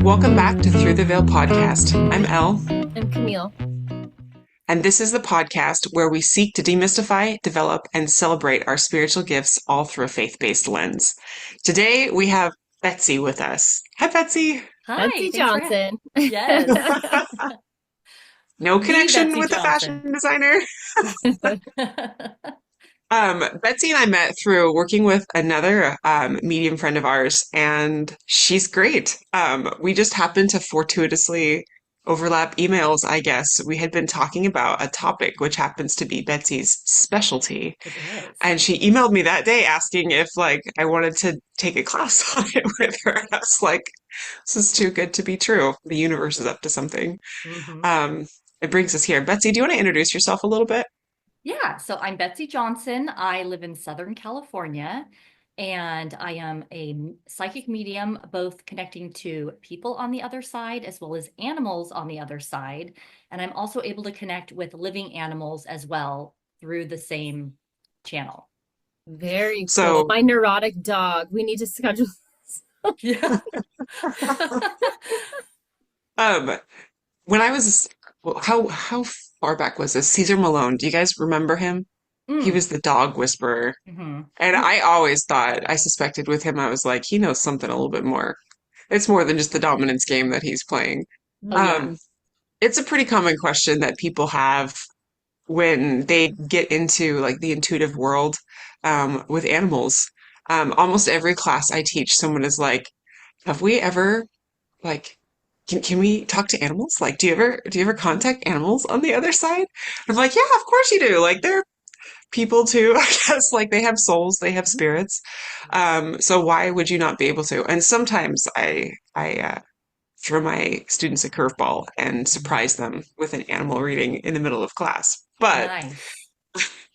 Welcome back to Through the Veil podcast. I'm Elle, I'm Camille. and this is the podcast where we seek to demystify, develop, and celebrate our spiritual gifts all through a faith-based lens. Today we have Betsy with us. Hi, Betsy. Hi, Betsy thanks for Johnson. yes, No the connection Betsy with the Johnson. fashion designer. Betsy and I met through working with another medium friend of ours, and she's great. We just happened to fortuitously overlap emails, I guess. We had been talking about a topic which happens to be Betsy's specialty, It is. and she emailed me that day asking if like I wanted to take a class on it with her. And I was like, this is too good to be true. The universe is up to something. hmm Um, it brings us here. Betsy, do you want to introduce yourself a little bit? Yeah, so I'm Betsy Johnson. I live in Southern California, and I am a psychic medium, both connecting to people on the other side as well as animals on the other side. And I'm also able to connect with living animals as well through the same channel. Very cool. So, My neurotic dog. We need to schedule. Yeah. um, when I was, well, how far back was this? Caesar Malone. Do you guys remember him? He Mm. was the dog whisperer. hmm And I always thought, I suspected with him, I was like, he knows something a little bit more. It's more than just the dominance game that he's playing. Oh, yeah. Um, it's a pretty common question that people have when they get into like the intuitive world with animals. Almost every class I teach, someone is like, have we ever like can we talk to animals? Like, do you ever contact animals on the other side? I'm like, yeah, of course you do. Like they're people too, I guess. Like they have souls, they have spirits. So why would you not be able to? And sometimes I throw my students a curveball and surprise them with an animal reading in the middle of class. But Nice.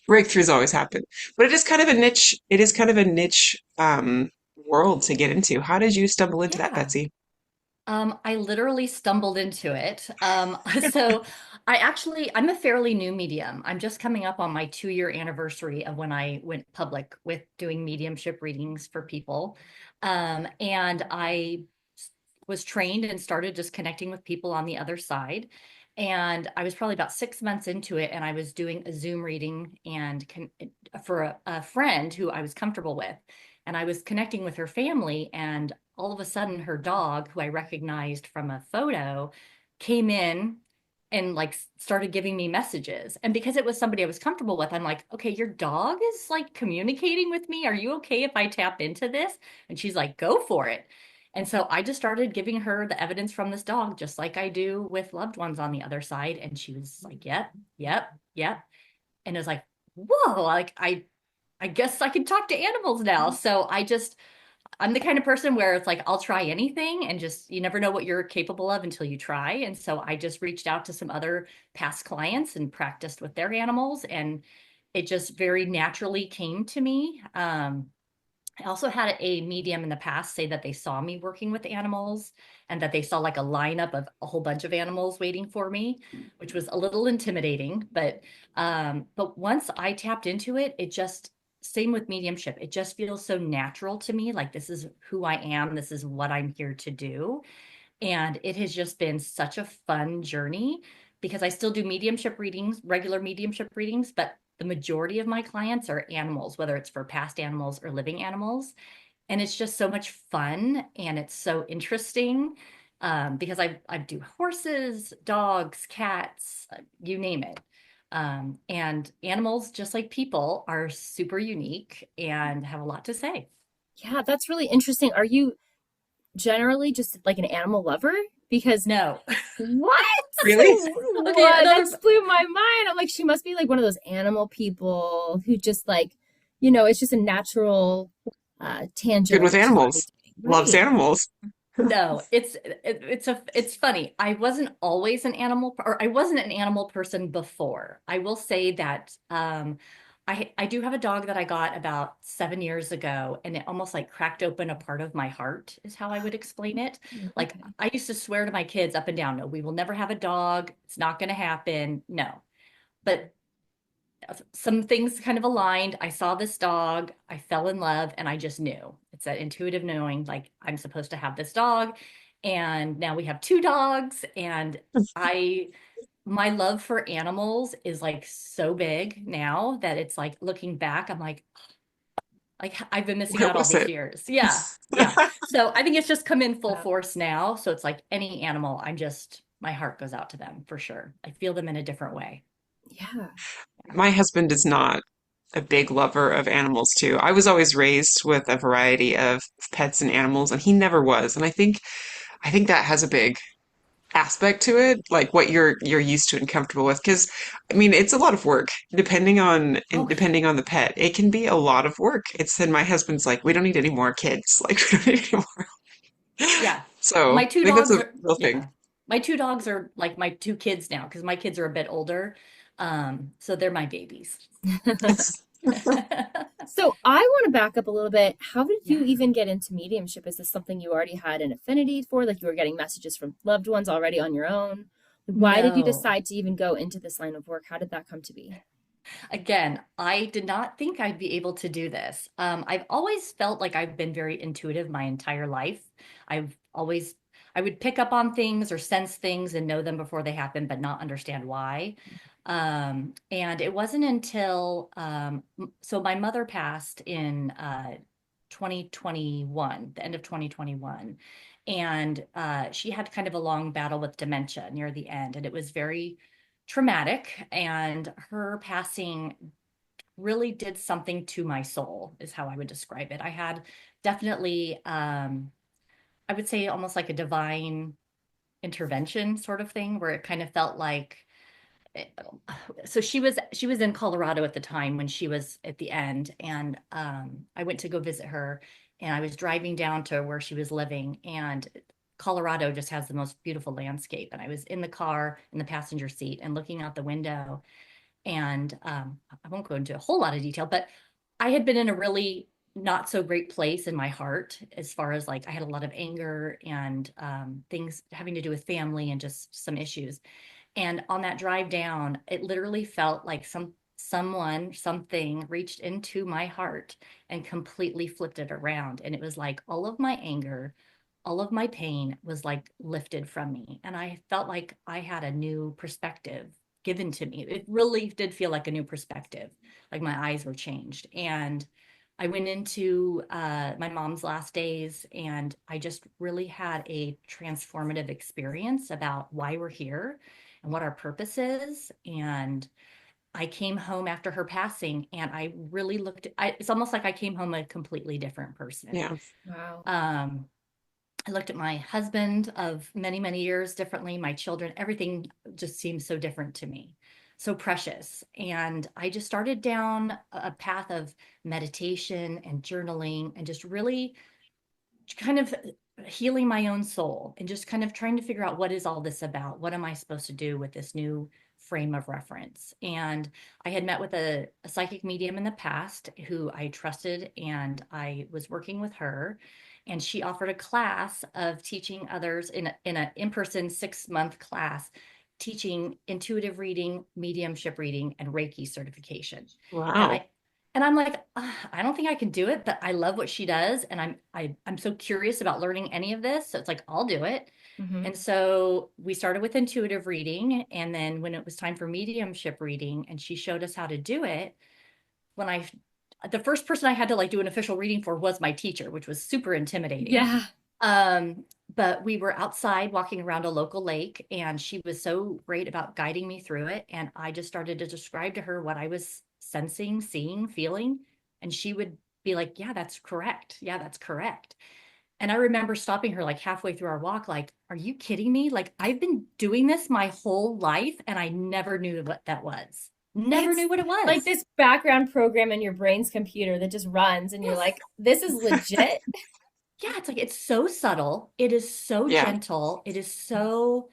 breakthroughs always happen. But it is kind of a niche. It is kind of a niche world to get into. How did you stumble into that, Yeah. Betsy? I literally stumbled into it. So I'm a fairly new medium. I'm just coming up on my 2-year anniversary of when I went public with doing mediumship readings for people. And I was trained and started just connecting with people on the other side. And I was probably about 6 months into it, and I was doing a Zoom reading for a friend who I was comfortable with. And I was connecting with her family, and all of a sudden, her dog, who I recognized from a photo, came in and like started giving me messages. And because it was somebody I was comfortable with, I'm like, okay, your dog is like communicating with me. Are you okay if I tap into this? And she's like, go for it. And so I just started giving her the evidence from this dog, just like I do with loved ones on the other side. And she was like, yep, yep, yep. And it was like, whoa, like I guess I can talk to animals now. So I'm the kind of person where it's like I'll try anything and just you never know what you're capable of until you try. And so I just reached out to some other past clients and practiced with their animals, and it just very naturally came to me. I also had a medium in the past say that they saw me working with animals and that they saw like a lineup of a whole bunch of animals waiting for me, which was a little intimidating. But once I tapped into it, it just same with mediumship. It just feels so natural to me. Like this is who I am. This is what I'm here to do. And it has just been such a fun journey because I still do mediumship readings, regular mediumship readings, but the majority of my clients are animals, whether it's for past animals or living animals. And it's just so much fun and it's so interesting because I do horses, dogs, cats, you name it. And animals, just like people, are super unique and have a lot to say. Yeah, that's really interesting. Are you generally just like an animal lover? Because No. what? Really? Okay, What? That just blew my mind. I'm like, she must be like one of those animal people who just like, it's just a natural Good with tangent. animals. Loves Right. animals. No, it's funny. I wasn't always an animal or I wasn't an animal person before. I will say that I do have a dog that I got about 7 years ago, and it almost like cracked open a part of my heart is how I would explain it. Like Okay. I used to swear to my kids up and down, no, we will never have a dog. It's not going to happen. No. But some things kind of aligned. I saw this dog, I fell in love, and I just knew. It's that intuitive knowing, like I'm supposed to have this dog. And now we have two dogs. And I, my love for animals is like so big now that it's like looking back, I'm like I've been missing Where out all was these it? years. Yeah. Yeah. So I think it's just come in full Wow. force now. So it's like any animal, my heart goes out to them for sure. I feel them in a different way. Yeah. Yeah. My husband is not a big lover of animals too. I was always raised with a variety of pets and animals, and he never was. And I think that has a big aspect to it, like what you're used to and comfortable with. Because I mean, it's a lot of work Oh, yeah. depending on the pet. It can be a lot of work. It's and my husband's like, we don't need any more kids. Like we don't need any more. Yeah. So My two I think that's dogs a are, real thing. yeah. My two dogs are like my two kids now because my kids are a bit older. So they're my babies. So I want to back up a little bit. How did you Yeah. even get into mediumship? Is this something you already had an affinity for? Like you were getting messages from loved ones already on your own? Why did you No. decide to even go into this line of work? How did that come to be? Again, I did not think I'd be able to do this. I've always felt like I've been very intuitive my entire life. I've always, I would pick up on things or sense things and know them before they happen, but not understand why. And it wasn't until, so my mother passed in 2021, the end of 2021. And she had kind of a long battle with dementia near the end, and it was very traumatic. And her passing really did something to my soul, is how I would describe it. I had definitely, I would say almost like a divine intervention sort of thing, where it kind of felt like, so she was in Colorado at the time when she was at the end, and I went to go visit her, and I was driving down to where she was living, and Colorado just has the most beautiful landscape. And I was in the car in the passenger seat and looking out the window, and I won't go into a whole lot of detail, but I had been in a really not so great place in my heart as far as like I had a lot of anger and things having to do with family and just some issues. And on that drive down, it literally felt like something reached into my heart and completely flipped it around. And it was like all of my anger, all of my pain was like lifted from me. And I felt like I had a new perspective given to me. It really did feel like a new perspective, like my eyes were changed. And I went into my mom's last days, and I just really had a transformative experience about why we're here and what our purpose is. And I came home after her passing, and I really it's almost like I came home a completely different person. Yeah. Wow. Um, I looked at my husband of many, many years differently, my children, everything just seems so different to me, so precious. And I just started down a path of meditation and journaling and just really kind of healing my own soul and just kind of trying to figure out what is all this about? What am I supposed to do with this new frame of reference? And I had met with a psychic medium in the past who I trusted, and I was working with her. And she offered a class of teaching others in an in-person 6-month class, teaching intuitive reading, mediumship reading, and Reiki certification. And Wow. I'm like, I don't think I can do it, but I love what she does, and I'm so curious about learning any of this. So it's like I'll do it. Hmm. And so we started with intuitive reading, and then when it was time for mediumship reading, and she showed us how to do it, when I the first person I had to like do an official reading for was my teacher, which was super intimidating. Yeah. Um, but we were outside walking around a local lake, and she was so great about guiding me through it. And I just started to describe to her what I was sensing, seeing, feeling. And she would be like, yeah, that's correct. Yeah, that's correct. And I remember stopping her like halfway through our walk, like, are you kidding me? Like, I've been doing this my whole life, and I never knew what that was. Never It's knew what it like was. this background program in your brain's computer that just runs, and you're Yes. like, this is legit. Yeah, it's like it's so subtle. It is so Yeah. gentle. It is so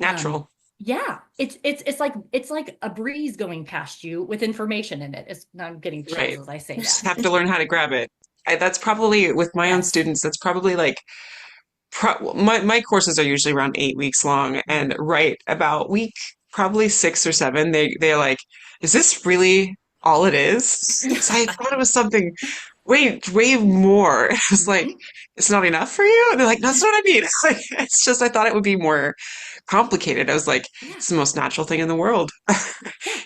um Natural. yeah, it's like a breeze going past you with information in it. It's now I'm getting chills Right. as I say You just that. have to learn how to grab it. That's probably with my own Yes. students, that's probably like my courses are usually around 8 weeks long, and right about week probably 6 or 7, they're like, is this really all it is? Yeah. Because I thought it was something way more. I was like, Hmm. it's not enough for you? And they're like, that's what I mean. Like, it's just, I thought it would be more complicated. I was like, Yeah. it's the most natural thing in the world. Yeah.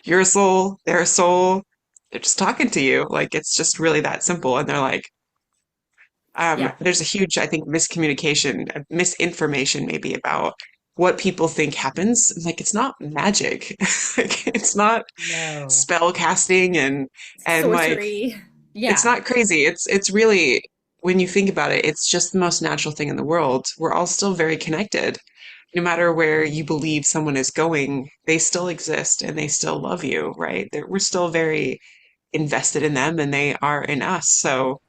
You're a soul, they're a soul. They're just talking to you. Like, it's just really that simple. And they're like, Yeah. there's a huge, I think, miscommunication, misinformation maybe about what people think happens. Like, it's not magic. Like, it's not No. spell casting and like Sorcery. it's Yeah. not crazy. It's really, when you think about it, it's just the most natural thing in the world. We're all still very connected. No matter where you believe someone is going, they still exist and they still love you, right? We're still very invested in them and they are in us. So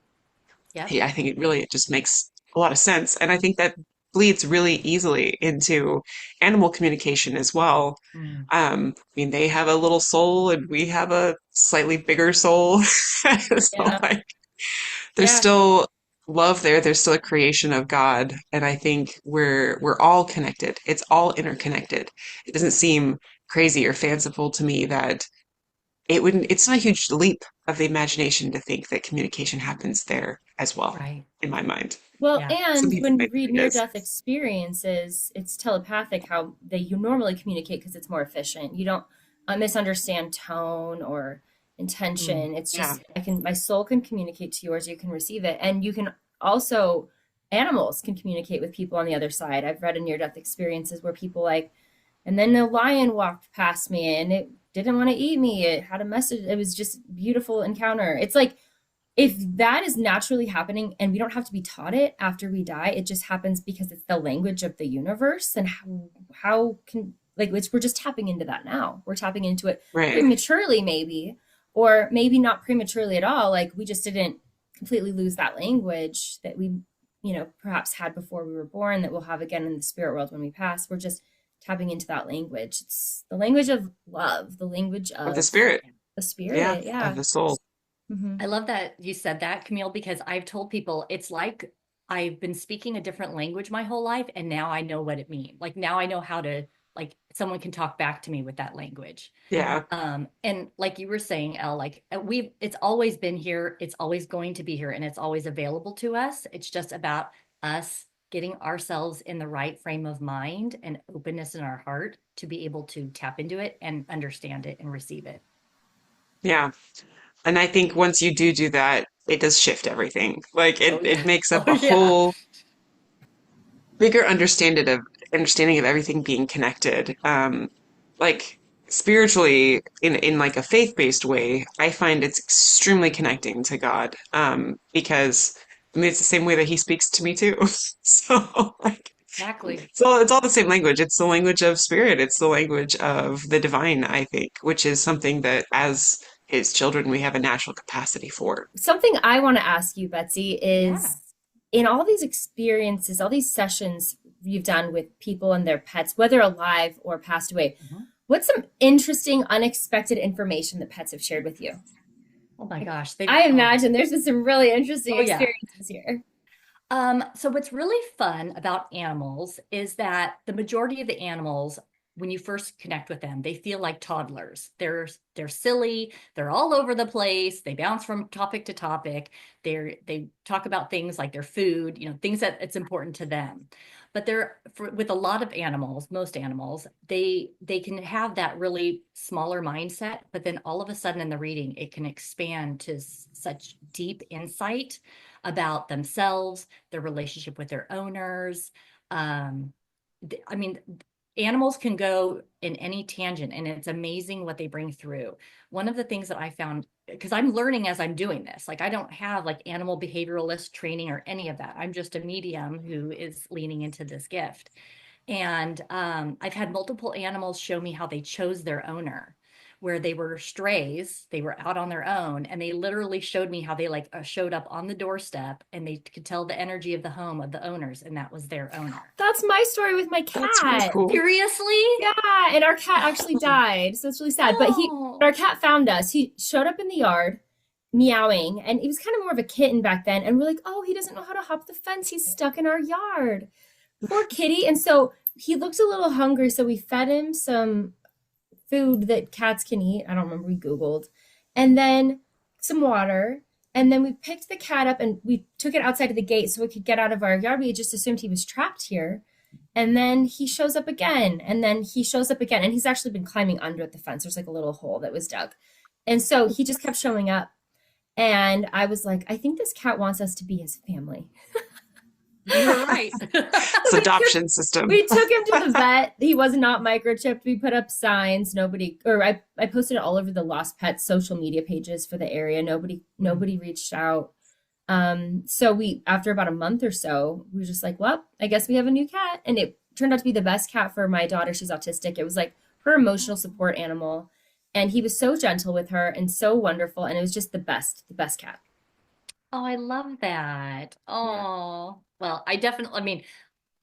Yep. yeah, I think it just makes a lot of sense. And I think that bleeds really easily into animal communication as well. Mm. I mean, they have a little soul and we have a slightly bigger soul. So Yeah. like there's Yeah. still love there. There's still a creation of God. And I think we're all connected. It's all interconnected. It doesn't seem crazy or fanciful to me that it's not a huge leap of the imagination to think that communication happens there as well, Right. in my mind. Well, Yeah. and Some people when you might read think it is. near-death experiences, it's telepathic how you normally communicate because it's more efficient. You don't misunderstand tone or Mm. intention. It's Yeah. just my soul can communicate to yours, you can receive it. And you can also, animals can communicate with people on the other side. I've read in near-death experiences where people like, and then the lion walked past me and it didn't want to eat me. It had a message. It was just beautiful encounter. It's like if that is naturally happening and we don't have to be taught it after we die, it just happens because it's the language of the universe. And how can, like, we're just tapping into that now. We're tapping into it Right. prematurely, maybe, or maybe not prematurely at all. Like, we just didn't completely lose that language that we, perhaps had before we were born, that we'll have again in the spirit world when we pass. We're just tapping into that language. It's the language of love, the language Of the of spirit. the Yeah. spirit. Of Yeah. the soul. Hmm. I love that you said that, Camille, because I've told people it's like I've been speaking a different language my whole life, and now I know what it means. Like now I know how to, like, someone can talk back to me with that language. Yeah. And like you were saying, Elle, like it's always been here, it's always going to be here, and it's always available to us. It's just about us getting ourselves in the right frame of mind and openness in our heart to be able to tap into it and understand it and receive it. Yeah. And I think once you do that, it does shift everything. Like Oh it yeah. makes up Oh a yeah. whole bigger understanding of everything being connected. Like spiritually, in like a faith-based way, I find it's extremely connecting to God. Because I mean it's the same way that He speaks to me too. So like Exactly. so it's all the same language. It's the language of spirit. It's the language of the divine, I think, which is something that as His children we have a natural capacity for. Something I want to ask you, Betsy, Yeah. is in all these experiences, all these sessions you've done with people and their pets, whether alive or passed away, Mhm. what's some interesting, unexpected information that pets have shared with you? Oh my Like, gosh. They've I oh, imagine there's been some really interesting oh yeah. experiences here. So what's really fun about animals is that the majority of the animals, when you first connect with them, they feel like toddlers. They're silly, they're all over the place, they bounce from topic to topic. They talk about things like their food, things that it's important to them. But with a lot of animals, most animals, they can have that really smaller mindset, but then all of a sudden in the reading, it can expand to such deep insight about themselves, their relationship with their owners. Um, I mean, animals can go in any tangent, and it's amazing what they bring through. One of the things that I found, because I'm learning as I'm doing this, like I don't have like animal behavioralist training or any of that. I'm just a medium who is leaning into this gift. And I've had multiple animals show me how they chose their owner, where they were strays, they were out on their own, and they literally showed me how they like showed up on the doorstep and they could tell the energy of the home of the owners, and that was their owner. That's my story with my That's really cat. cool. Seriously? Yeah, and our cat actually died, so it's really sad. But Oh, our cat found us. He showed up in the yard, meowing, and he was kind of more of a kitten back then. And we're like, oh, he doesn't know how to hop the fence. He's stuck in our yard. Poor kitty. And so he looked a little hungry, so we fed him some food that cats can eat. I don't remember. We Googled, and then some water. And then we picked the cat up and we took it outside of the gate so we could get out of our yard. We just assumed he was trapped here. And then he shows up again. And then he shows up again. And he's actually been climbing under the fence. There's like a little hole that was dug. And so he just kept showing up. And I was like, I think this cat wants us to be his family. You're right. It's we took adoption system. we took him to the vet. He was not microchipped. We put up signs. Nobody, or I posted it all over the Lost Pets social media pages for the area. Nobody reached out. So we, after about a month or so, we were just like, well, I guess we have a new cat. And it turned out to be the best cat for my daughter. She's autistic. It was like her emotional support animal. And he was so gentle with her and so wonderful. And it was just the best cat. Oh, I love that. Yeah. Oh, well, I mean,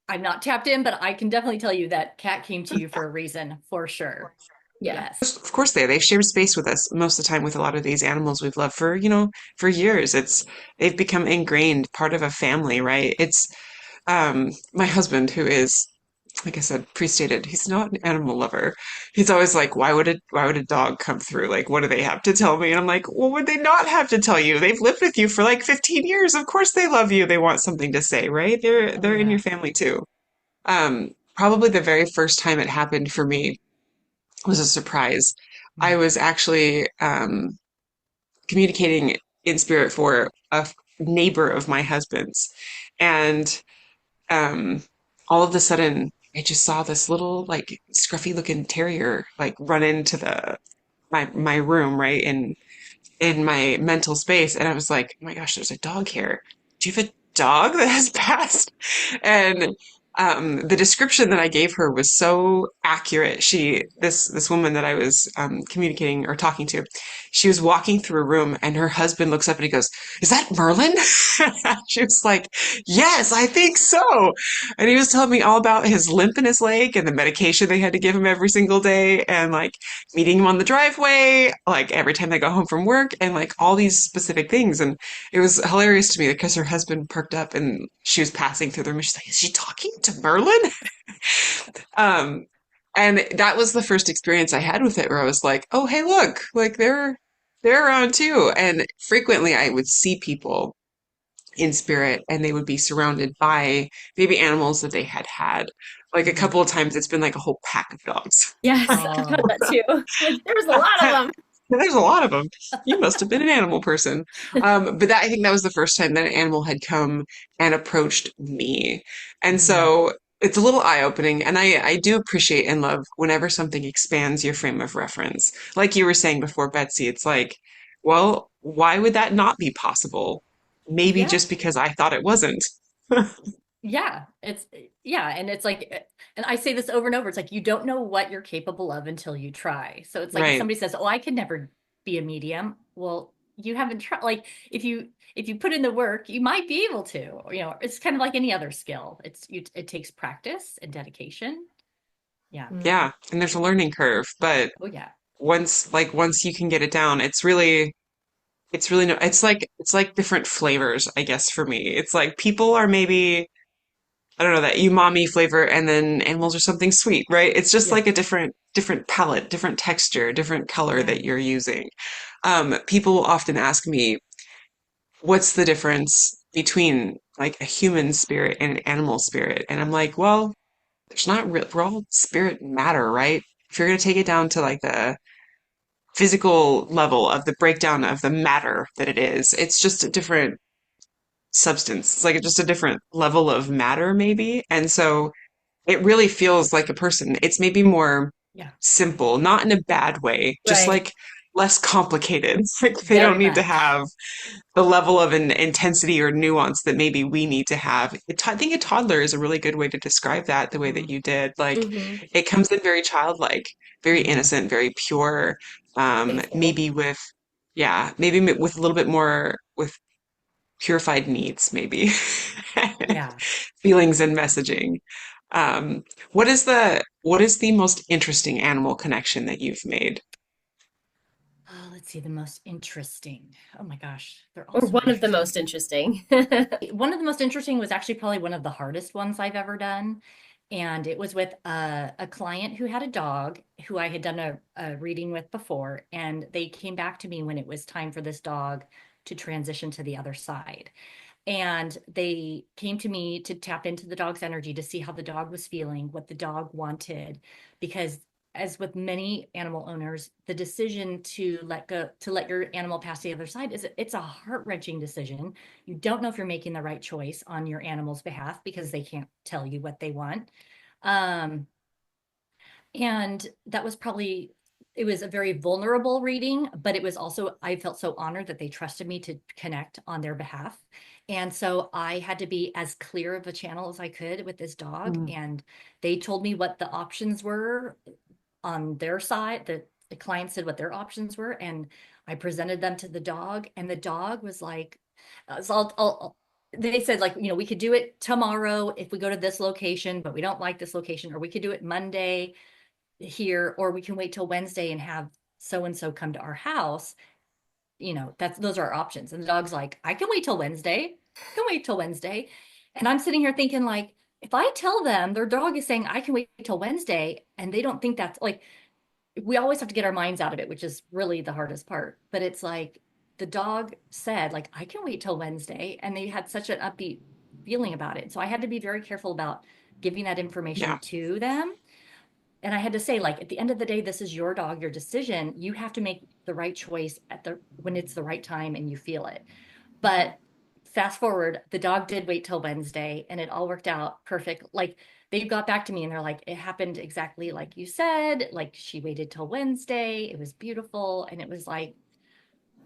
I'm not tapped in, but I can definitely tell you that cat came to you for a reason, for sure. Yeah. Yes. Of course they've shared space with us most of the time with a lot of these animals we've loved for, for years. They've become ingrained part of a family, right? It's my husband who is, like I said, pre-stated, he's not an animal lover. He's always like, why would a dog come through? Like, what do they have to tell me? And I'm like, what would they not have to tell you? They've lived with you for like 15 years. Of course they love you. They want something to say, right? Oh, They're in your yeah. family too. Probably the very first time it happened for me was a surprise. I Mm. was actually communicating in spirit for a neighbor of my husband's, and um, all of a sudden, I just saw this little like scruffy looking terrier like run into the my room, right, in my mental space, and I was like, oh my gosh, there's a dog here. Do you have a dog that has passed? And the description that I gave her was so accurate. This woman that I was communicating or talking to, she was walking through a room, and her husband looks up and he goes, "Is that Merlin?" She was like, "Yes, I think so." And he was telling me all about his limp in his leg and the medication they had to give him every single day, and like meeting him on the driveway, like every time they go home from work, and like all these specific things. And it was hilarious to me because her husband perked up and she was passing through the room. She's like, "Is she talking to Merlin?" Um, and that was the first experience I had with it where I was like, "Oh, hey, look, like they're around too." And frequently I would see people in spirit and they would be surrounded by maybe animals that they had had. Like a Mhm. couple of times it's been like a whole pack of dogs. Yes, I've had Oh, that too. Like there was a lot of them. There's a lot of them. You must have been an animal person. But I think that was the first time that an animal had come and approached me. And mhm. so it's a little eye-opening. And I do appreciate and love whenever something expands your frame of reference. Like you were saying before, Betsy, it's like, well, why would that not be possible? Maybe Yeah. just because I thought it wasn't. Yeah. Yeah. And it's like, and I say this over and over, it's like, you don't know what you're capable of until you try. So it's like if Right. somebody says, oh, I could never be a medium. Well, you haven't tried. Like if you put in the work, you might be able to, it's kind of like any other skill. It takes practice and dedication. Yeah. Mm. Yeah. And there's a learning curve, but Oh, yeah. once you can get it down, it's really no, it's like different flavors, I guess, for me. It's like people are maybe, I don't know, that umami flavor and then animals are something sweet, right? It's just Yeah. like a different palette, different texture, different color Yeah. that you're using. People will often ask me, what's the difference between like a human spirit and an animal spirit? And I'm like, well, there's not real, we're all spirit matter, right? If you're gonna take it down to like the physical level of the breakdown of the matter that it is, it's just a different substance. It's like just a different level of matter, maybe. And so it really feels like a person. It's maybe more Yeah. simple, not in a bad way, just Right. like less complicated. Like they don't Very need to much. have the level of an intensity or nuance that maybe we need to have. I think a toddler is a really good way to describe that, the way that Mhm. you did. Like Mm-hmm. it comes in very childlike, very Mhm. innocent, very pure, Playful. maybe with, yeah, maybe with a little bit more with purified needs, maybe Yeah. feelings and messaging. What is the most interesting animal connection that you've made? Oh, let's see, the most interesting. Oh my gosh, they're all Or so one of the interesting. most interesting. One of the most interesting was actually probably one of the hardest ones I've ever done. And it was with a client who had a dog who I had done a reading with before. And they came back to me when it was time for this dog to transition to the other side. And they came to me to tap into the dog's energy to see how the dog was feeling, what the dog wanted. Because as with many animal owners, the decision to let your animal pass the other side it's a heart-wrenching decision. You don't know if you're making the right choice on your animal's behalf because they can't tell you what they want. Um, and that was probably, it was a very vulnerable reading, but it was also, I felt so honored that they trusted me to connect on their behalf. And so I had to be as clear of a channel as I could with this dog. Mm. And they told me what the options were on their side. The client said what their options were. And I presented them to the dog. And the dog was like, so they said, like, we could do it tomorrow if we go to this location, but we don't like this location, or we could do it Monday here, or we can wait till Wednesday and have so and so come to our house. Those are our options. And the dog's like, I can wait till Wednesday. I can wait till Wednesday. And I'm sitting here thinking, like, if I tell them their dog is saying I can wait till Wednesday, and they don't think that's like, we always have to get our minds out of it, which is really the hardest part. But it's like the dog said, like, I can wait till Wednesday. And they had such an upbeat feeling about it. So I had to be very careful about giving that Yeah, information to them. And I had to say, like, at the end of the day, this is your dog, your decision. You have to make the right choice when it's the right time and you feel it. But fast forward, the dog did wait till Wednesday and it all worked out perfect. Like, they got back to me and they're like, it happened exactly like you said. Like, she waited till Wednesday. It was beautiful. And it was like,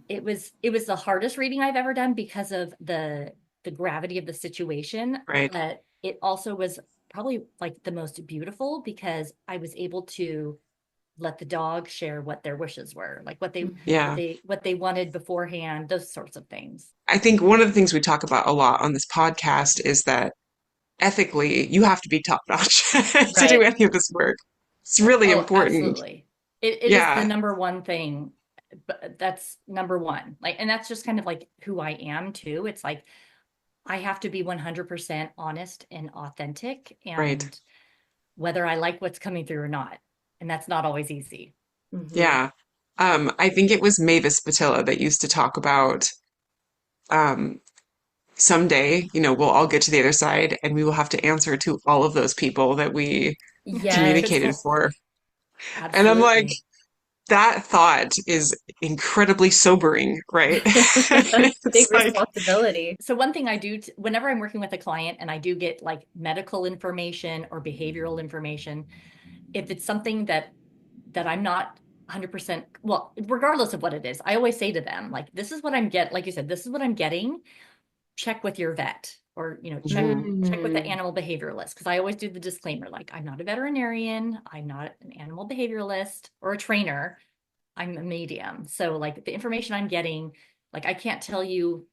it was the hardest reading I've ever done because of the gravity of the situation, right. but it also was probably like the most beautiful because I was able to let the dog share what their wishes were, like what they what Yeah. they what they wanted beforehand, those sorts of things. I think one of the things we talk about a lot on this podcast is that ethically, you have to be top notch to do Right. any of this work. It's really Oh, important. absolutely. It is the Yeah, number one thing. But that's number one. Like, and that's just kind of like who I am too. It's like I have to be 100% honest and authentic, right. and whether I like what's coming through or not. And that's not always easy. Hmm. Yeah. I think it was Mavis Patilla that used to talk about um, someday, we'll all get to the other side and we will have to answer to all of those people that we Yes. communicated for. And I'm like, Absolutely. that thought is incredibly sobering, right? Big It's like, responsibility. So one thing I do whenever I'm working with a client and I do get like medical information or behavioral information, if it's something that I'm not 100%, well, regardless of what it is, I always say to them, like, this is what I'm like you said, this is what I'm getting. Check with your vet, or check with the Mm. animal behavioralist, because I always do the disclaimer, like, I'm not a veterinarian, I'm not an animal behavioralist or a trainer, I'm a medium. So like the information I'm getting, like, I can't tell you,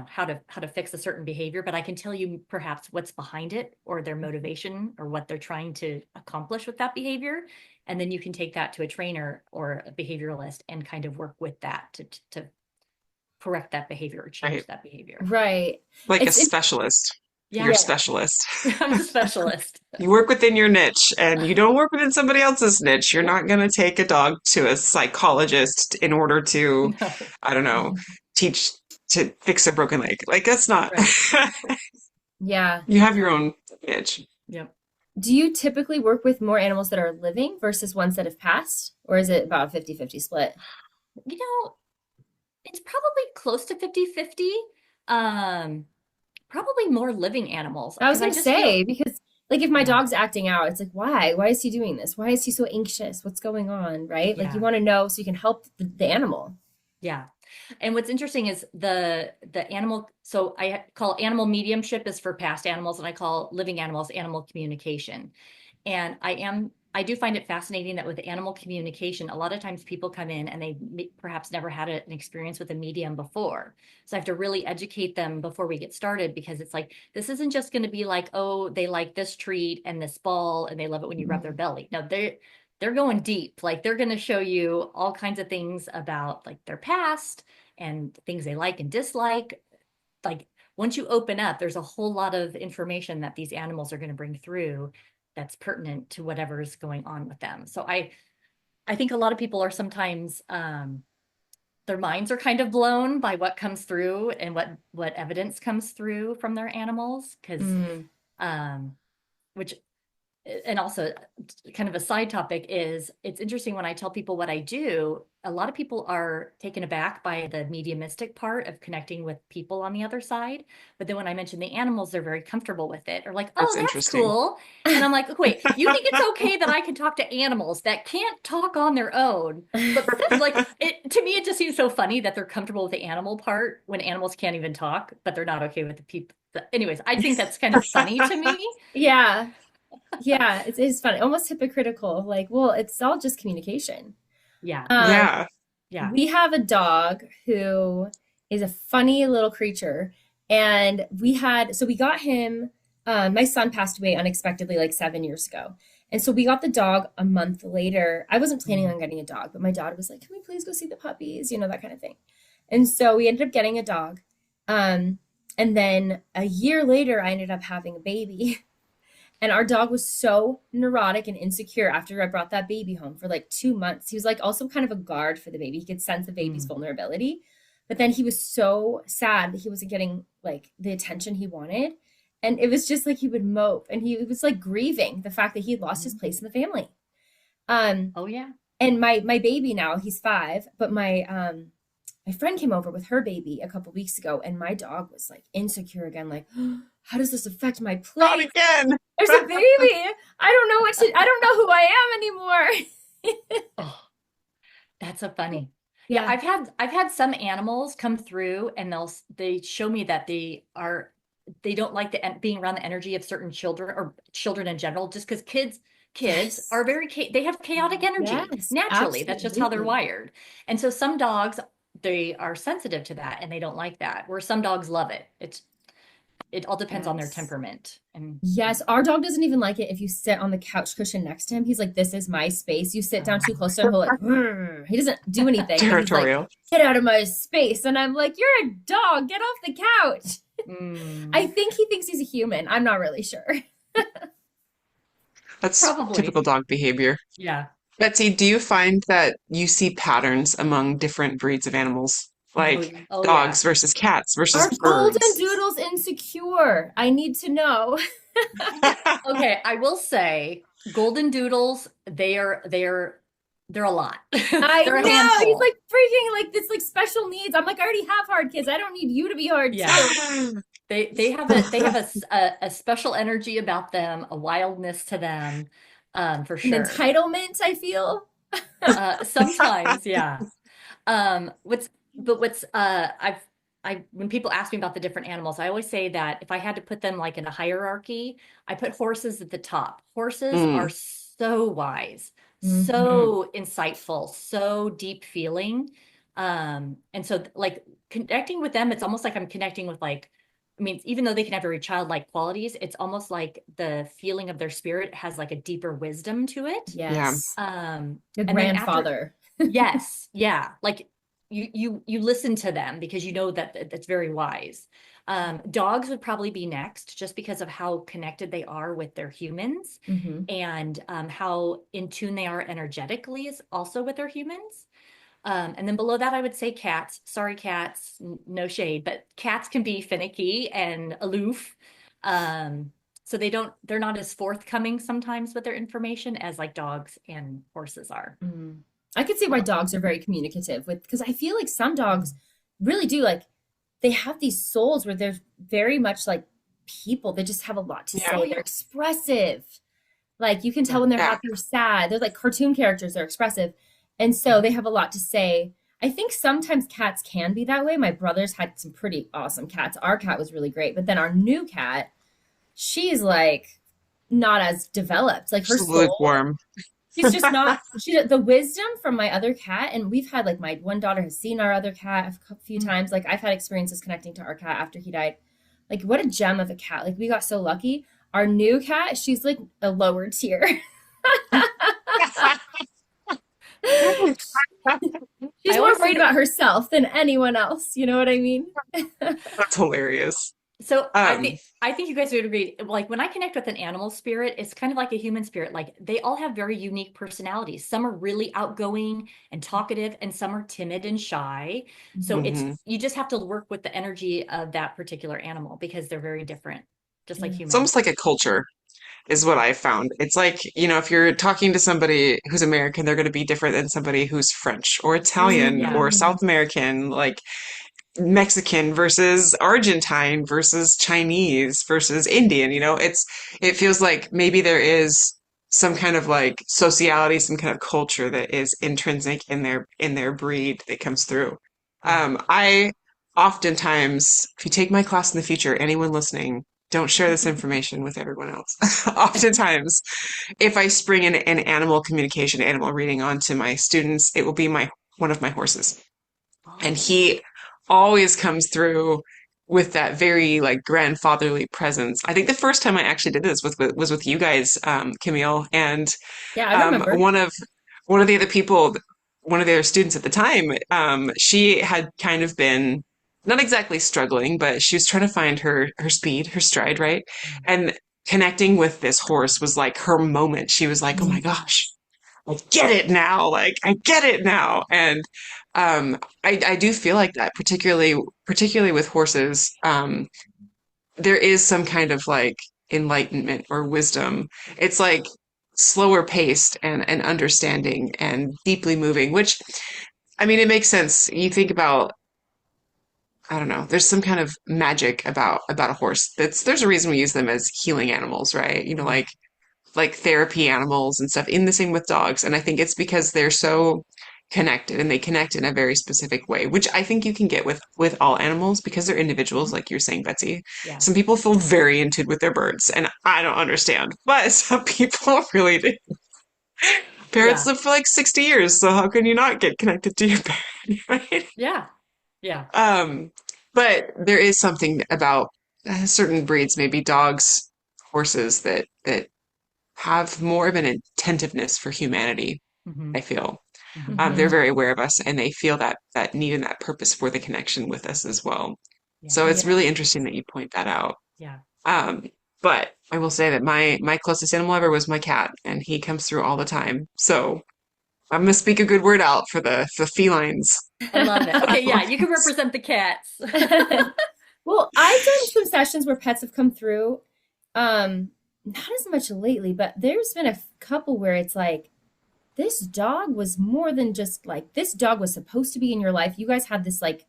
how to fix a certain behavior, but I can tell you perhaps what's behind it, or their motivation, or what they're trying to accomplish with that behavior. And then you can take that to a trainer or a behavioralist and kind of work with that to correct that behavior or right. change that behavior. Right. Like a It's in, specialist. You're a Yeah, yeah. specialist. I'm a specialist. You work within your niche and you don't work within somebody else's niche. You're not going to take a dog to a psychologist in order to, No, I don't know, teach to fix a broken leg. Like, that's not, right. Yeah. you have your own niche. Yep. Do you typically work with more animals that are living versus ones that have passed? Or is it about a 50-50 split? You know, it's probably close to 50-50. Um, Probably more living animals I was because I gonna just feel, say, because like if my yeah, dog's acting out, it's like, why? Why is he doing this? Why is he so anxious? What's going on? Right? Like you yeah, want to know so you can help the animal. yeah. And what's interesting is the animal, so I call animal mediumship is for past animals, and I call living animals animal communication. And I do find it fascinating that with animal communication, a lot of times people come in and they perhaps never had an experience with a medium before. So I have to really educate them before we get started, because it's like, this isn't just going to be like, oh, they like this treat and this ball and they love it when you rub their belly. No, they're going deep. Like, they're going to show you all kinds of things about like their past and things they like and dislike. Like, once you open up, there's a whole lot of information that these animals are going to bring through that's pertinent to whatever's going on with them. So I think a lot of people are sometimes their minds are kind of blown by what comes through and what evidence comes through from their animals. Because Mm. um, which and also kind of a side topic is it's interesting when I tell people what I do, a lot of people are taken aback by the mediumistic part of connecting with people on the other side. But then when I mention the animals, they're very comfortable with it or like, oh, That's that's interesting. cool. And I'm like, wait, you think it's okay that I can talk to animals that can't talk on their own? But like it to me, it just seems so funny that they're comfortable with the animal part when animals can't even talk, but they're not okay with the people. Anyways, I think that's kind of funny to me. Yeah. Yeah. It's funny, almost hypocritical. Like, well, it's all just communication. Yeah. Um, Yeah. Yeah. we have a dog who is a funny little creature. And we got him, my son passed away unexpectedly like 7 years ago. And so we got the dog a month later. I wasn't planning Mm. on getting a dog, but my daughter was like, can we please go see the puppies? That kind of thing. And so we ended up getting a dog. Um, and then a year later, I ended up having a baby. And our dog was so neurotic and insecure after I brought that baby home for like 2 months. He was like also kind of a guard for the baby. He could sense the baby's Mm. vulnerability. But then he was so sad that he wasn't getting like the attention he wanted. And it was just like he would mope and he was like grieving the fact that he had lost his Mm. place in the family. Um, Oh yeah. and my baby now, he's 5, but my friend came over with her baby a couple weeks ago, and my dog was like insecure again, like, how does this affect my Not place? again. There's a baby. I don't know who I am anymore. Oh, that's so funny. Yeah, Yeah. I've had some animals come through and they show me that they don't like being around the energy of certain children or children in general, just because kids Yes. are they have chaotic energy Yes, naturally. That's just how they're absolutely. wired. And so some dogs they are sensitive to that and they don't like that, where some dogs love it. It all depends on their Yes. temperament. And Yes, our dog doesn't even like it if you sit on the couch cushion next to him. He's like, "This is my space." You sit down too close to him, he'll like, "Rrr." He doesn't do anything, but he's like, Territorial. "Get out of my space!" And I'm like, "You're a dog. Get off the couch." I mm, think he thinks he's a human. I'm not really sure. That's probably, typical dog behavior. yeah. Betsy, do you find that you see patterns among different breeds of animals? Oh, Like oh yeah. dogs versus cats versus Are golden birds? doodles insecure? I need to know. Okay, I will say golden doodles, they're a lot. I They're a know. He's handful. like freaking like this like special needs. I'm like, I already have hard kids. I don't need you to be hard Yeah. too. They have a special energy about them, a wildness to them, for An sure. entitlement, I feel. Sometimes, yeah. What's I when people ask me about the different animals, I always say that if I had to put them like in a hierarchy, I put horses at the top. Horses are Mm, so wise, Hmm. so insightful, so deep feeling. And so like connecting with them, it's almost like I'm connecting with like, I mean, even though they can have very childlike qualities, it's almost like the feeling of their spirit has like a deeper wisdom to it. yeah. Yes. Um, The and then after grandfather. Yes, yeah. Like you listen to them because you know that that's very wise. Dogs would probably be next just because of how connected they are with their humans Hmm. and how in tune they are energetically is also with their humans. And then below that, I would say cats. Sorry, cats, no shade, but cats can be finicky and aloof. So they're not as forthcoming sometimes with their information as like dogs and horses are. Mm. I could see why dogs are very communicative with, because I feel like some dogs really do like they have these souls where they're very much like people. They just have a lot to Yeah. Oh say. They're yeah. expressive. Like you can tell Yeah. when they're Yeah. happy or sad. They're like cartoon characters. They're expressive. And so they have a lot to say. I think sometimes cats can be that way. My brothers had some pretty awesome cats. Our cat was really great. But then our new cat, she's like not as developed. Like her Just soul, lukewarm. she's just not, she, the wisdom from my other cat. And we've had like my one daughter has seen our other cat a few times. Like I've had experiences connecting to our cat after he died. Like what a gem of a cat. Like we got so lucky. Our new cat, she's like a lower tier. She's I more always worried say about herself than anyone else. You know what I mean? That's hilarious. So Um, I think you guys would agree. Like when I connect with an animal spirit, it's kind of like a human spirit. Like they all have very unique personalities. Some are really outgoing and talkative, and some are timid and shy. So it's mhm. you just have to work with the energy of that particular animal because they're very different, just like Yeah. It's humans. almost like a culture is what I found. It's like, if you're talking to somebody who's American, they're going to be different than somebody who's French or Italian Yeah. or Mm. South American, like Mexican versus Argentine versus Chinese versus Indian, it feels like maybe there is some kind of like sociality, some kind of culture that is intrinsic in their breed that comes through. Yeah. I oftentimes, if you take my class in the future, anyone listening, don't share this information with everyone else. Oftentimes, if I spring an animal communication, animal reading onto my students, it will be my one of my horses. And Oh. he always comes through with that very like grandfatherly presence. I think the first time I actually did this was with you guys, Camille, and Yeah, I um, remember. one of one of the other people, one of the other students at the time, she had kind of been not exactly struggling, but she was trying to find her speed, her stride, right? And connecting with this horse was like her moment. She was like, "Oh my Mm. gosh, I get it now. Like I get it now." And I do feel like that, particularly with horses. There is some kind of like enlightenment or wisdom. It's like slower paced and understanding and deeply moving, which I mean it makes sense. You think about, I don't know, there's some kind of magic about a horse. There's a reason we use them as healing animals, right? Mhm. Like therapy animals and stuff. In the same with dogs. And I think it's because they're so connected and they connect in a very specific way, which I think you can get with all animals because they're individuals, Mhm. like you're saying, Betsy. Yeah. Some people feel very in tune with their birds, and I don't understand, but some people really do. Parrots Yeah. live for like 60 years, so how can you not get connected to your parrot, right? Yeah. Yeah. Um, but there is something about certain breeds, maybe dogs, horses, that have more of an attentiveness for humanity, Hmm. I feel. Hmm. They're Hmm. very aware of us and they feel that need and that purpose for the connection with us as well. Yeah. So it's Yeah. really interesting that you point that out. Yeah. Um, but I will say that my closest animal ever was my cat, and he comes through all the time. So I'm gonna speak a good word out for the felines. I love it. Okay. Yeah. You can Felines. represent the cats. Well, I've done some sessions where pets have come through. Not as much lately, but there's been a couple where it's like this dog was more than just like this dog was supposed to be in your life. You guys had this like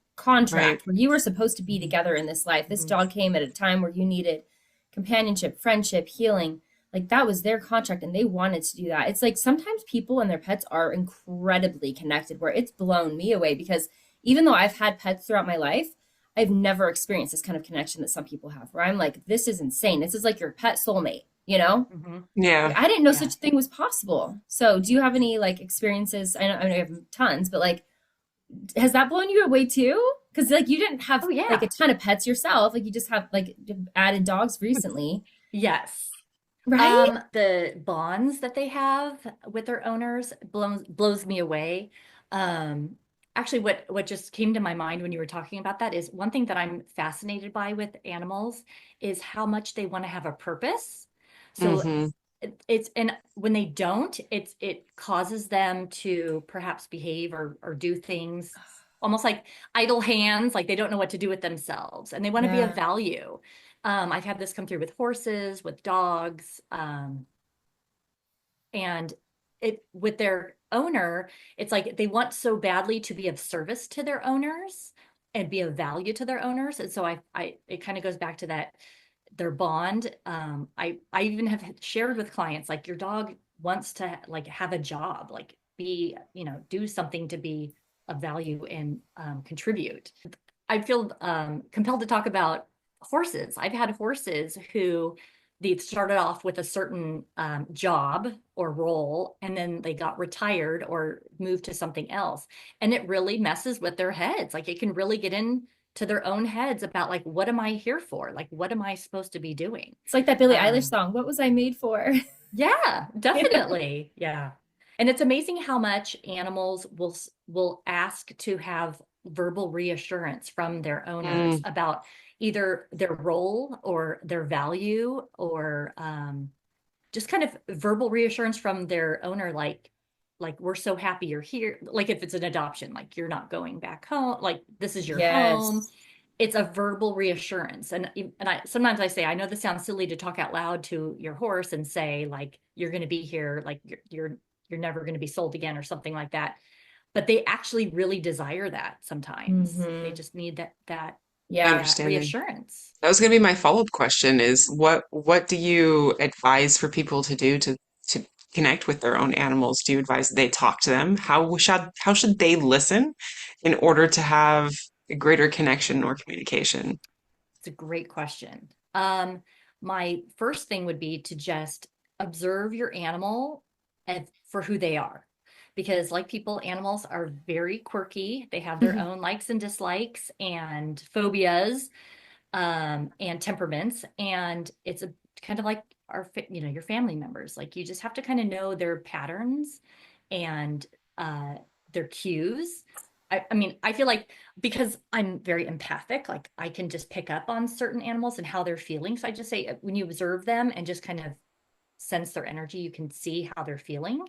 Right. contract where you were supposed to be Mhm. together in this life. This Mhm. dog came at a time where you needed companionship, friendship, healing. Like that was their contract and they wanted to do that. It's like sometimes people and their pets are incredibly connected where it's blown me away because even though I've had pets throughout my life, I've never experienced this kind of connection that some people have where I'm like, this is insane. This is like your pet soulmate, you know? Mhm. Like, Yeah. I didn't know Yeah. such a thing was possible. So, do you have any like experiences? I know you have tons, but like, has that blown you away too? Because like you didn't have Oh, like a yeah. ton of pets yourself. Like you just have like added dogs recently, Yes. right? The bonds that they have with their owners blows me away. Um, Actually, what just came to my mind when you were talking about that is one thing that I'm fascinated by with animals is how much they want to have a purpose. So Hmm. it's and when they don't, it causes them to perhaps behave or do things almost like idle hands, like they don't know what to do with themselves, and they want to be of Yeah. value. I've had this come through with horses, with dogs, and it with their owner, it's like they want so badly to be of service to their owners and be of value to their owners. And so I it kind of goes back to that their bond. I even have shared with clients like your dog wants to like have a job, like be, do something to be of value and contribute. I feel compelled to talk about horses. I've had horses who they started off with a certain job or role, and then they got retired or moved to something else. And it really messes with their heads. Like it can really get into their own heads about like, what am I here for? Like, what am I supposed to be doing? It's like that Billie Eilish Um, song. What was I made for? yeah, You know? definitely. Yeah. And it's amazing how much animals will ask to have verbal reassurance from their owners Mm. about, either their role or their value, or just kind of verbal reassurance from their owner, like we're so happy you're here. Like if it's an adoption, like you're not going back home, like this is your home. Yes. It's a verbal reassurance. And I sometimes I say, I know this sounds silly to talk out loud to your horse and say like you're going to be here, like you're never going to be sold again or something like that. But they actually really desire that sometimes. They Hmm. just need that Yeah. that Understanding. reassurance. That was going to be my follow-up question is what do you advise for people to do to connect with their own animals? Do you advise that they talk to them? How should they listen in order to have a greater connection or communication? It's a great question. My first thing would be to just observe your animal and for who they are. Because like people, animals are very quirky. They have their own likes and dislikes and phobias, and temperaments. And it's a kind of like your family members. Like you just have to kind of know their patterns and uh, their cues. I mean, I feel like because I'm very empathic, like I can just pick up on certain animals and how they're feeling. So I just say when you observe them and just kind of sense their energy, you can see how they're feeling.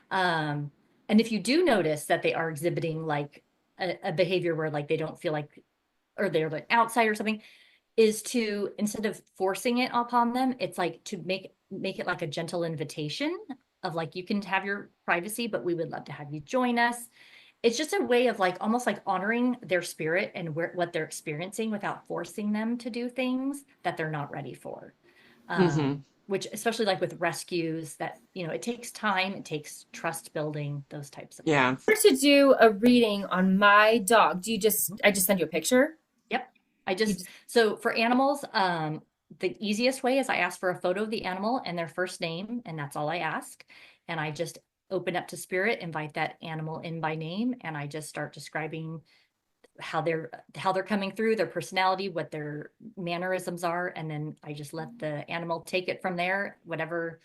Um, and if you do notice that they are exhibiting like a behavior where like they don't feel like, or they're like outside or something, is to, instead of forcing it upon them, it's like to make it like a gentle invitation of like, you can have your privacy, but we would love to have you join us. It's just a way of like almost like honoring their spirit and what they're experiencing without forcing them to do things that they're not ready for. Hmm. Which especially like with rescues, that it takes time, it takes trust building, those types of Yeah. things. To do a reading on my dog, do you just, I just send you a picture? Yep. I You just, just, so for animals, the easiest way is I ask for a photo of the animal and their first name, and that's all I ask. And I just open up to spirit, invite that animal in by name, and I just start describing how they're coming through, their personality, what their mannerisms are, and then I just let the animal take it from there, whatever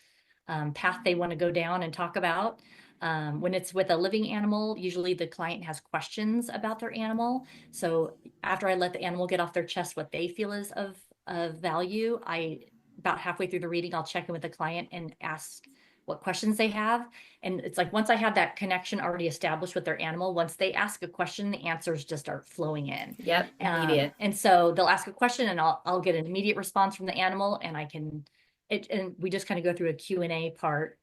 path they want to go down and talk about. When it's with a living animal, usually the client has questions about their animal. So after I let the animal get off their chest what they feel is of value, I about halfway through the reading, I'll check in with the client and ask what questions they have. And it's like once I have that connection already established with their animal, once they ask a question, the answers just start flowing in. yep, immediate. And so they'll ask a question and I'll get an immediate response from the animal, and I can and we just kind of go through a Q&A part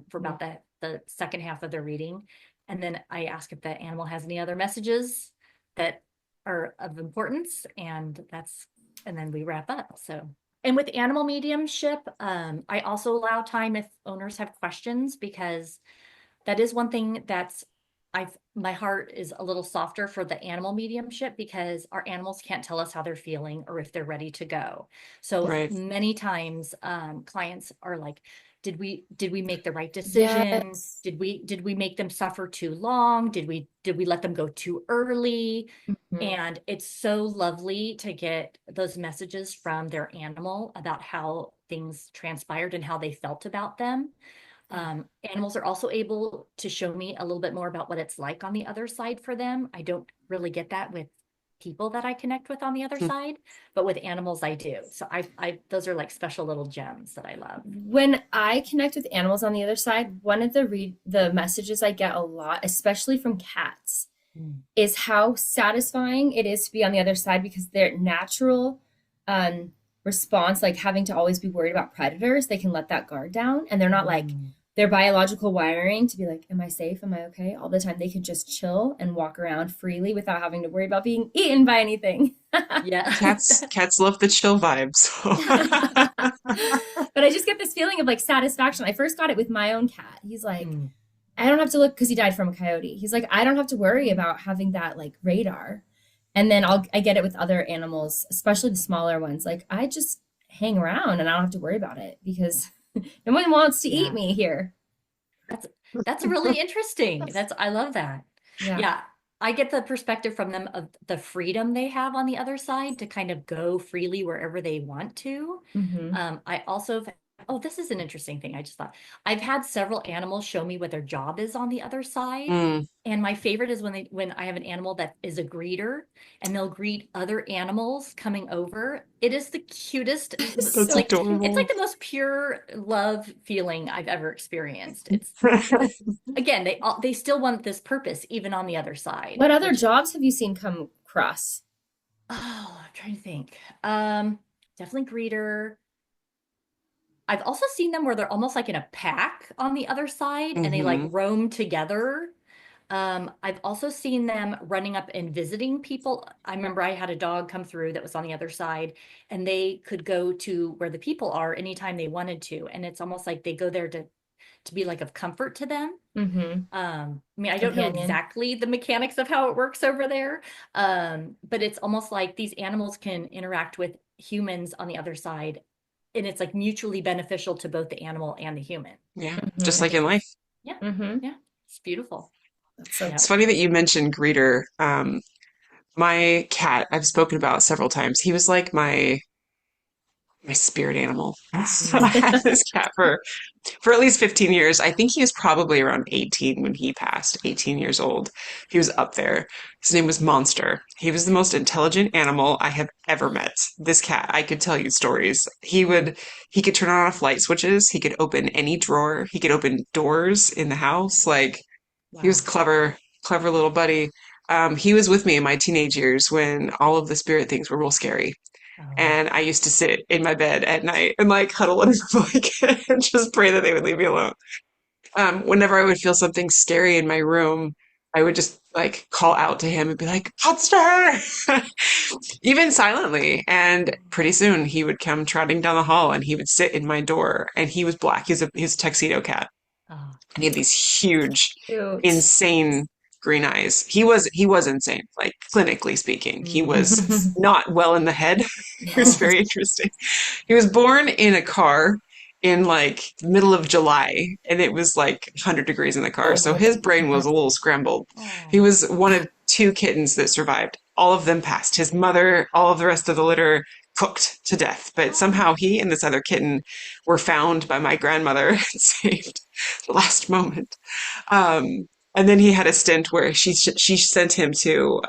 for about the second half of their reading. And then I ask if the animal has any other messages that are of importance, and then we wrap up. So, and with animal mediumship, I also allow time if owners have questions, because that is one thing that's my heart is a little softer for the animal mediumship, because our animals can't tell us how they're feeling or if they're ready to go. So Right. many times clients are like, did we make the right decision? Yes. Did we make them suffer too long? Did we let them go too early? Mhm. And it's so lovely to get those messages from their animal about how things transpired and how they felt about them. Animals are also able to show me a little bit more about what it's like on the other side for them. I don't really get that with people that I connect with on the other side, but with animals I do. So those are like special little gems that I love. When I connect with animals on the other side, one of the messages I get a lot, especially from cats, Mm. is how satisfying it is to be on the other side, because their natural um, response, like having to always be worried about predators, they can let that guard down, and they're not like Mm. their biological wiring to be like, am I safe? Am I okay? All the time. They can just chill and walk around freely without having to worry about being eaten by anything. Yeah. Cats love the chill vibe. So But I just get this feeling of like satisfaction. I first got it with my own cat. He's like, Mm. I don't have to look, because he died from a coyote. He's like, I don't have to worry about having that like radar. And then I get it with other animals, especially the smaller ones. Like I just hang around and I don't have to worry about it, because no one wants to eat Yeah. me here. That's that's really interesting. I love that. Yeah. Yeah. I get the perspective from them of the freedom they have on the other side to kind of go freely wherever they want to. Hmm. I also have Oh, this is an interesting thing. I just thought I've had several animals show me what their job is on the other side. Mm, And my favorite is when I have an animal that is a greeter and they'll greet other animals coming over. It is the cutest, that's like it's adorable. like the most pure love feeling I've ever experienced. It's again, they still want this purpose even on the other side, What other which jobs have you seen come across? I'm trying to think. Definitely greeter. I've also seen them where they're almost like in a pack on the other side and they like Hmm. roam together. I've also seen them running up and visiting people. I remember I had a dog come through that was on the other side, and they could go to where the people are anytime they wanted to. And it's almost like they go there to be like of comfort to them. Mm-hmm. I mean, I don't know Companion. exactly the mechanics of how it works over there, but it's almost like these animals can interact with humans on the other side, and it's like mutually beneficial to both the animal and the human. Yeah, just Mm-hmm. I like think in life. yeah, Mm-hmm. yeah, it's beautiful. That's so It's Yeah. funny that you mentioned greeter. My cat, I've spoken about several times. He was like my spirit animal. So I had this cat for at least 15 years. I think he was probably around 18 when he passed, 18 years old. He was up there. His name was Monster. He was the most intelligent animal I have ever met. This cat, I could tell you stories. He could turn on off light switches. He could open any drawer. He could open doors in the house. Like, he was Wow. clever, clever little buddy. He was with me in my teenage years when all of the spirit things were real scary. Oh. And I used to sit in my bed at night and like huddle under the blanket and just pray that they would leave me alone. Whenever I would feel something scary in my room, I would just like call out to him and be like, Monster! Even silently. And pretty soon he would come trotting down the hall and he would sit in my door. And he was black. He's a tuxedo cat. Oh. And he had these huge, cute. insane green eyes. He was insane, like clinically speaking. He Mm. was not well in the head. It was Oh. very interesting. He was born in a car in like the middle of July, and it was like 100 degrees in the car. So Oh. his brain was a little scrambled. He Oh. was one of two kittens that survived. All of them passed. His mother, all of the rest of the litter cooked to death. But Oh. somehow he and this other kitten were found by my grandmother and saved at the last moment. And then he had a stint where she sent him to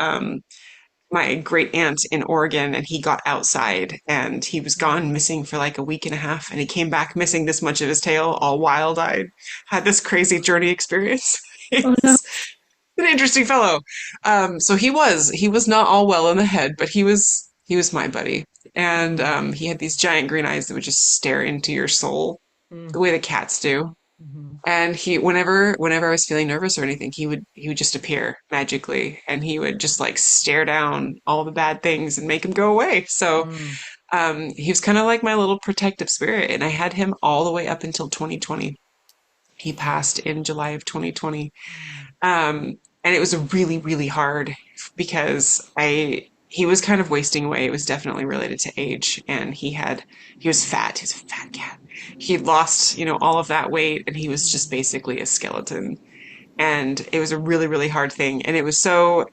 my great aunt in Oregon, and he got outside and he was gone missing for like a week and a half, and he came back missing this much of his tail, all wild-eyed. Had this crazy journey experience. Oh no. He's an interesting fellow. So he was not all well in the head, but he was my buddy, and Mm. he had these giant green eyes that would just stare into your soul, Mm. the way the cats do. Mhm. And he, whenever I was feeling nervous or anything, he would just appear magically, and he would just like stare down all the bad things and make them go away. So Mm. he was kind of like my little protective spirit, and I had him all the way up until 2020. He passed in July of 2020, Mm. and it was really, really hard because he was kind of wasting away. It was definitely related to age, and he was fat. He's a fat cat. He'd lost, all of that weight, and he was just Mm. basically a skeleton. And it was a really, really hard thing, and it was so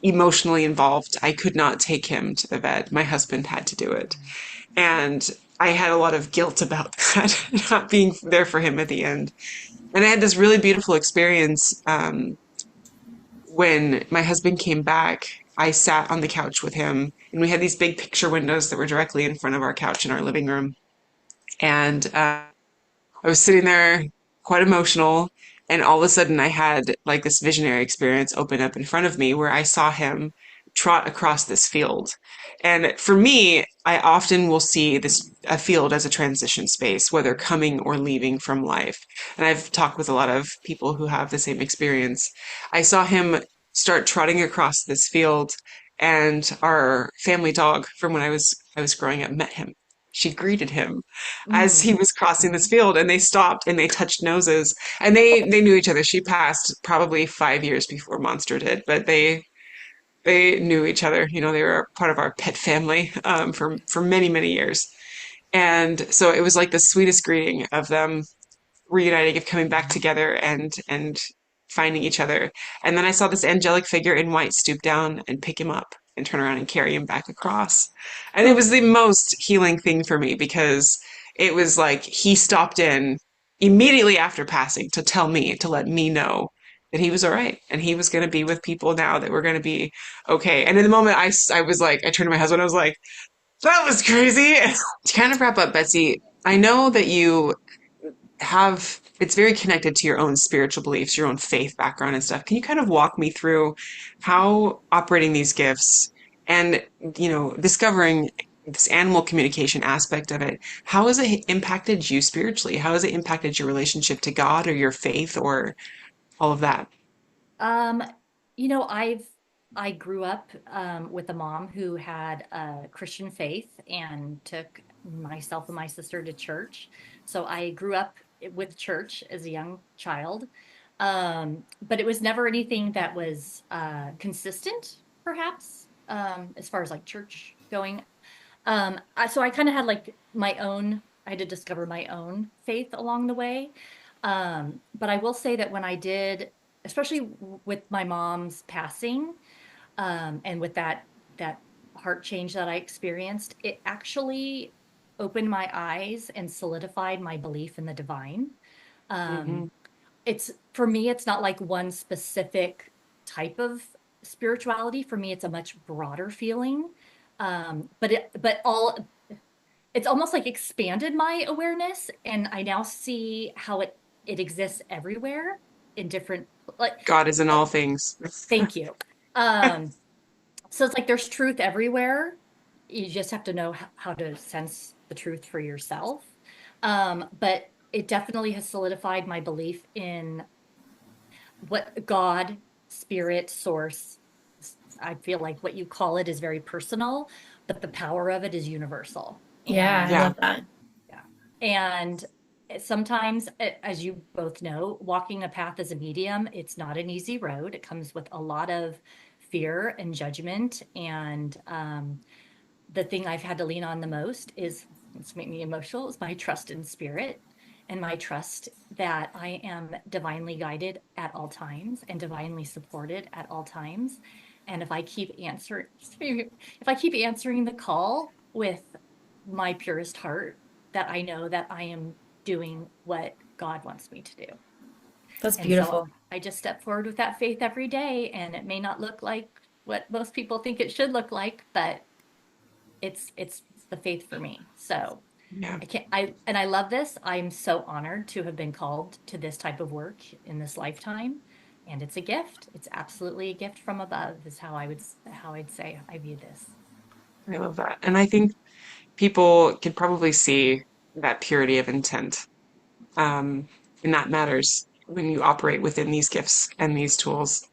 emotionally involved. I could not take him to the vet. My husband had to do it, and I had a lot of guilt about that, not being there for him at the end. And I had this really beautiful experience. When my husband came back, I sat on the couch with him, and we had these big picture windows that were directly in front of our couch in our living room. And I was sitting there quite emotional, and all of a sudden I had like this visionary experience open up in front of me where I saw him trot across this field. And for me, I often will see a field as a transition space, whether coming or leaving from life. And I've talked with a lot of people who have the same experience. I saw him start trotting across this field, and our family dog from when I was growing up met him. She greeted him as Mm. he was crossing this Mhm. field, and they stopped and they touched noses, and they knew each other. She passed probably 5 years before Monster did, but they knew each other. They were part of our pet family for many, many years. And so it was like the sweetest greeting of them reuniting, of coming back together and finding each other. And then I saw this angelic figure in white stoop down and pick him up and turn around and carry him back across. And it Oh. was the most healing thing for me because it was like he stopped in immediately after passing to tell me, to let me know that he was all right and he was going to be with people now that were going to be okay. And in the moment, I was like, I turned to my husband, I was like, that was crazy. To kind of wrap up, Betsy, I know that you have it's very connected to your own spiritual beliefs, your own faith background and stuff. Can you kind of walk me through how operating these gifts and, discovering this animal communication aspect of it, how has it impacted you spiritually? How has it impacted your relationship to God or your faith or all of that? Um, I grew up with a mom who had a Christian faith and took myself and my sister to church. So I grew up with church as a young child. But it was never anything that was consistent, perhaps, as far as like church going. So I kind of had like my own, I had to discover my own faith along the way. But I will say that when I did, especially with my mom's passing, and with that heart change that I experienced, it actually opened my eyes and solidified my belief in the divine. Hmm. Um, it's for me, it's not like one specific type of spirituality. For me, it's a much broader feeling. But it's almost like expanded my awareness, and I now see how it exists everywhere in different, like, God is in all things. thank you. Um, so it's like there's truth everywhere. You just have to know how to sense the truth for yourself. But it definitely has solidified my belief in what God, spirit, source, I feel like what you call it is very personal, but the power of it is universal. Yeah, I And Yeah. love that. yeah. And sometimes, as you both know, walking a path as a medium, it's not an easy road. It comes with a lot of fear and judgment. And the thing I've had to lean on the most is, it's made me emotional, is my trust in spirit and my trust that I am divinely guided at all times and divinely supported at all times. And if I keep answering the call with my purest heart, that I know that I am doing what God wants me to do. That's And so beautiful. I just step forward with that faith every day. And it may not look like what most people think it should look like, but it's the faith for me. So Yeah. I love this. I'm so honored to have been called to this type of work in this lifetime. And it's a gift. It's absolutely a gift from above, is how I'd say I view this. I love that. And I think people could probably see that purity of intent. Um, and that matters when you operate within these gifts and these tools.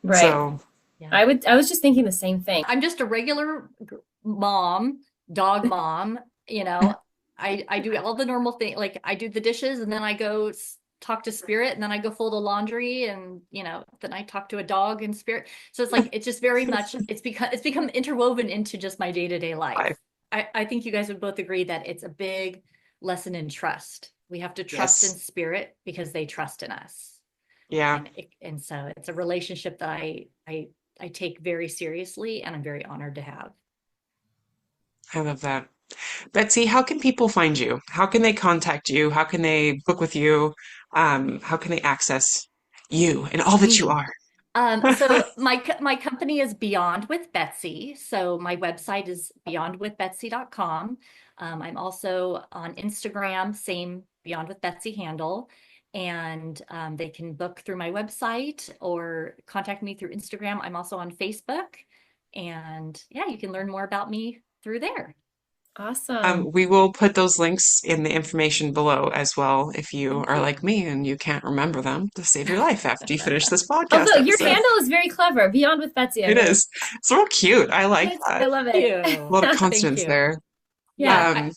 Right. So, Yeah. I was just thinking the same thing. I'm just a regular mom, dog mom, you know. I do all the normal thing, like I do the dishes and then I go talk to spirit and then I go fold the laundry and then I talk to a dog in spirit. So it's like it's just very much it's become interwoven into just my day-to-day life. I, I think you guys would both agree that it's a big lesson in trust. We have to trust in yes. spirit because they trust in us. Yeah, And so it's a relationship that I take very seriously and I'm very honored to have. I love that. Betsy, how can people find you? How can they contact you? How can they book with you? How can they access you and all that you Me. are? So my company is Beyond with Betsy. So my website is beyondwithbetsy.com. I'm also on Instagram, same Beyond with Betsy handle. And they can book through my website or contact me through Instagram. I'm also on Facebook. And yeah, you can learn more about me through there. Awesome. We will put those links in the information below as well if you Thank are you. like me and you can't remember them to save your life after you finish this podcast Although your episode. handle is very clever. Beyond with Betsy, I It really is. It's real cute. I like I that. love Thank it. A lot you. of Thank consonants you. there. Yeah, Yeah. I, Um,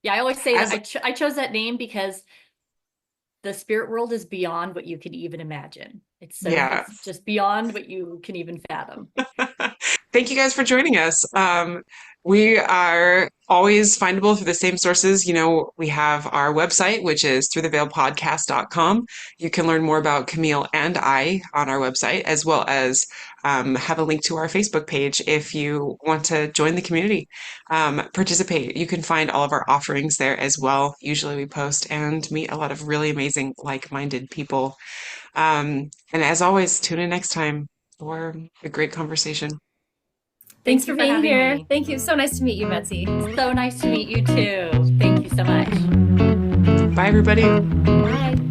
yeah, I always say that as I chose that name because the spirit world is beyond what you could even imagine. yeah, It's just beyond what you can even fathom. Thank you guys for joining us. We are always findable through the same sources. We have our website, which is throughtheveilepodcast.com. You can learn more about Camille and I on our website, as well as have a link to our Facebook page if you want to join the community, participate. You can find all of our offerings there as well. Usually we post and meet a lot of really amazing, like-minded people. And as always, tune in next time for a great conversation. Thanks Thank for you for being having here. me. Thank you. So nice to meet you, Betsy. So nice to meet you too. Thank you so much. Bye, everybody. Bye.